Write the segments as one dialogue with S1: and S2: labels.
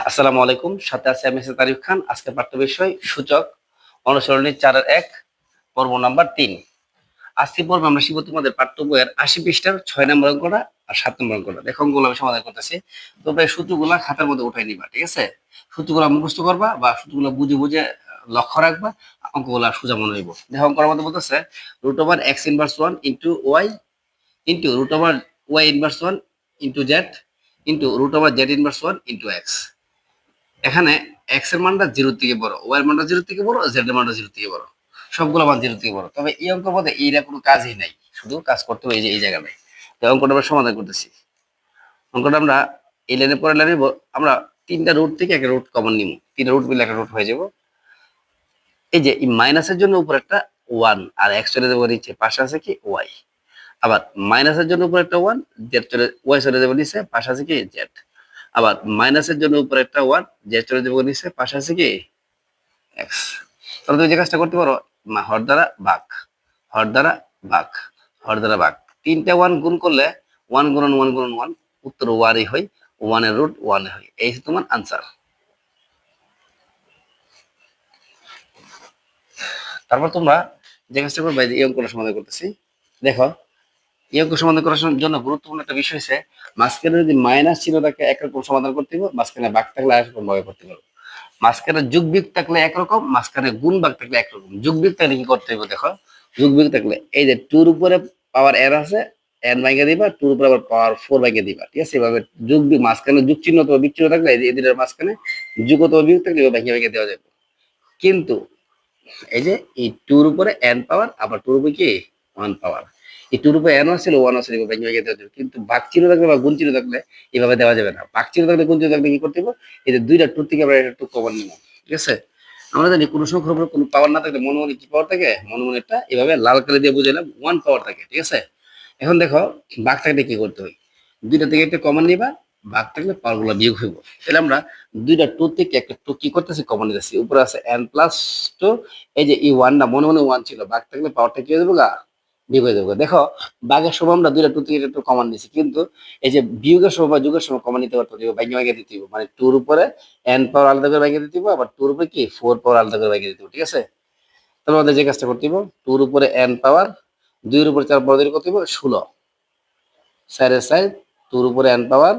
S1: আসসালামু আলাইকুম, সাথে আছে আমি তারিফ খান। আজকে পাঠ্য বিষয় সূচক অনুসরণী 4-1 পর্ব নাম্বার 3। আজকে পর্বে আমরা শিখব তোমাদের পাঠ্য বইয়ের 80 পৃষ্ঠার 6 নম্বর অঙ্কটা আর 7 নম্বর অঙ্কটা। দেখো অঙ্কগুলো আমি সমাধান করতেছি, তোমরা এই সূত্রগুলো খাতার মধ্যে উঠাই নিবা, ঠিক আছে? সূত্রগুলো মুখস্থ করবা বা সূত্রগুলো বুঝে বুঝে লক্ষ্য রাখবা, অঙ্কগুলো সোজা মনে হইব। দেখো অঙ্কের মধ্যে বলতেছে √x inverse 1 into Y into √y inverse 1 into Z into √z inverse 1 into X. এখানে এক্স এর মানটা 0 থেকে বড়, ওয়াই এর মানটা 0 থেকে বড়, জেড এর মানটা 0 থেকে বড়, সবগুলো মান 0 থেকে বড়। তবে এই অঙ্কের মধ্যে এইটা কোনো কাজই নাই, শুধু কাজ করতে হবে এই যে এই জায়গাটায়। তো অঙ্কটা আমরা সমাধান করতেছি। অঙ্কটা আমরা এই লাইনে পরের লাইনে আমরা তিনটা রুট থেকে একটা রুট কমন নিব, তিনটা রুট মিলে একটা রুট হয়ে যাব। এই যে এই মাইনাসের জন্য উপর একটা 1 আর এক্স চলে যাবে নিচে, পাশে আছে কি ওয়াই। আবার মাইনাসের জন্য উপর একটা 1, জেড চলে ওয়াই চলে যাবে নিচে, পাশে আছে কি জেড। আবার মাইনাসের জন্য উপরে একটা 1, জেড চলে যাবে নিচে, পাশে আছে কি এক্স। তাহলে তুমি যে কাজটা করতে পারো, হর দ্বারা ভাগ, হর দ্বারা ভাগ, হর দ্বারা ভাগ। তিনটা 1 গুণ করলে 1 গুণন 1 গুণন 1, উত্তর 1 হয়, 1 এর রুট 1 হয়। এই হচ্ছে তোমার আনসার। তারপর তোমরা যে কাজটা করবে, এই অঙ্কটা সমাধান করতেছি। দেখো এই অঙ্ক সমাধান করার জন্য গুরুত্বপূর্ণ একটা বিষয় হচ্ছে, মাঝখানে যদি মাইনাস চিহ্ন থাকে একরকম সমাধান করতে হবে, মাঝখানে ভাগ থাকলে আরেকরকম ভাবে করতে পারবো। মাঝখানে যোগ বিয়োগ থাকলে একরকম, মাঝখানে গুণ ভাগ থাকলে একরকম। যোগ বিয়োগ থাকলে কি করতে হবে দেখো, যোগ বিয়োগ থাকলে এই যে 2 উপরে পাওয়ার n আছে, n ভাঙিয়ে দিবা, 2 উপরে আবার পাওয়ার 4 ভাঙিয়ে দিবা, ঠিক আছে? এভাবে যোগ বিয়োগ, মাঝখানে যোগ চিহ্ন অথবা বিয়োগ চিহ্ন থাকলে এই দুটোর মাঝখানে যোগ অথবা বিয়োগ থাকলে ভাঙিয়ে ভাঙিয়ে দেওয়া যাবে। কিন্তু এই যে এই 2 উপরে n পাওয়ার, আবার 2 উপরে কি 1 পাওয়ার, এই 2 উপরে n ছিল 1 ছিল, ভাঙিয়ে ভাঙিয়ে দেওয়া যাবে। কিন্তু ভাগ চিহ্ন থাকলে বা গুণ চিহ্ন থাকলে এভাবে দেওয়া যাবে না। ভাগ চিহ্ন থাকলে গুণ চিহ্ন থাকলে কি করতে হবে, এই যে দুইটা 2 থেকে আমরা একটা কমন নিব, ঠিক আছে? আমরা জানি কোনো সংখ্যার উপরে কোনো পাওয়ার না থাকলে মনে মনে কি পাওয়ার থাকে, মনে মনে একটা এভাবে লাল কালি দিয়ে বুঝাইলাম 1 পাওয়ার থাকে, ঠিক আছে? এখন দেখো ভাগ থাকলে কি করতে হয়, দুইটা থেকে একটা কমন নিবা, ভাগ থাকলে পাওয়ার গুলো বিয়োগ হইব। তাহলে আমরা দুইটা 2 থেকে একটা 2 কি করতেছি, কমন নিতেছি। উপরে আছে n+2, এই যে এই 1 না মনে মনে 1 ছিল, ভাগ থাকলে পাওয়ারটা কি হয়ে যাবে গা, বিয়োগ হয়ে যাবে। দেখো ভাগের সময় আমরা দুইটা 2 থেকে একটু কমন নিছি, কিন্তু এই যে বিয়োগের সময় বা যোগের সময় কমন নিতে পারতো, ভাগ্য ভাগে দিতে হবে। মানে 2 এর উপরে n পাওয়ার আলাদা করে ভাগে দিতে হবে, আবার 2 এর উপরে কি 4 পাওয়ার আলাদা করে ভাগে দিতে হবে, ঠিক আছে? তাহলে আমাদের যে কাজটা করতে হবে, 2 এর উপরে n পাওয়ার, 2 এর উপরে 4 পাওয়ার দিলে করতে হবে 16, 4 এর সাইড 2 এর উপরে n পাওয়ার।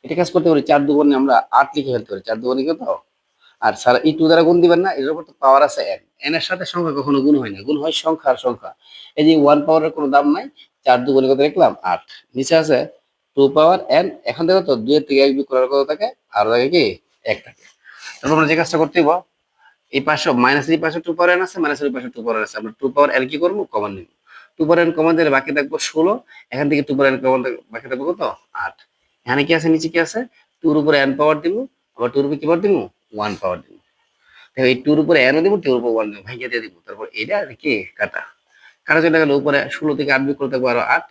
S1: এটা কাজ করতে পারি 4 দুগুণে আমরা 8 লিখে ফেলতে পারি, 4 দুগুণে কত? আর স্যার এই 2 দ্বারা গুণ দিবেন না, এর উপর তো পাওয়ার আছে n, n এর সাথে সংখ্যা কখনো গুণ হয় না, গুণ হয় সংখ্যা আর সংখ্যা। এই যে 1 পাওয়ারের কোনো দাম নাই, 4 দুগুণে কত লিখলাম 8, নিচে আছে 2 পাওয়ার n। এখন দেখো তো 2 এর থেকে 1 বিয়োগ করার কত থাকে, আর থাকে কি 1 থাকে। তারপর আমরা যে কাজটা করতে হইব, এই পাশে মাইনাস, এই পাশে 2 পাওয়ার n আছে, মাইনাসের পাশে 2 পাওয়ার n আছে, আমরা 2 পাওয়ার n কি করব, কমন নিব। 2 পাওয়ার n কমন দিলে বাকি থাকবো 16, এখান থেকে 2 পাওয়ার n কমন বাকি থাকবো কত, 8। এখানে কি আছে, নিচে কি আছে, 2 এর উপরে n পাওয়ার দিব, আবার 2 এর উপরে কি পাওয়ার দিব, 1 পাওয়ার দিব। দেখো এই 2 এর উপরে n দিব, 2 এর উপরে 1 দিব, ভাঙিয়ে দিয়ে দিব। তারপর এটা আর কি কাটা, কাটা চলে গেল। উপরে 16 থেকে 8 বিয়োগ করতে থাকবো আরো 8,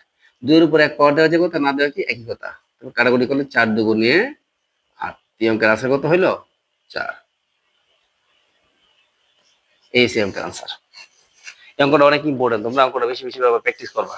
S1: 2 এর উপরে 1 পাওয়ার দেওয়া যে কথা, না দেওয়া কি একই কথা। তারপর কাটাকুটি করলে 4 দুগুণে 8, এই অঙ্কের আনসার কত হইলো 4। এই সে অঙ্কের আনসার। এই অঙ্কটা অনেক ইম্পর্টেন্ট, তোমরা অঙ্কটা বেশি বেশি ভাবে প্র্যাকটিস করবা।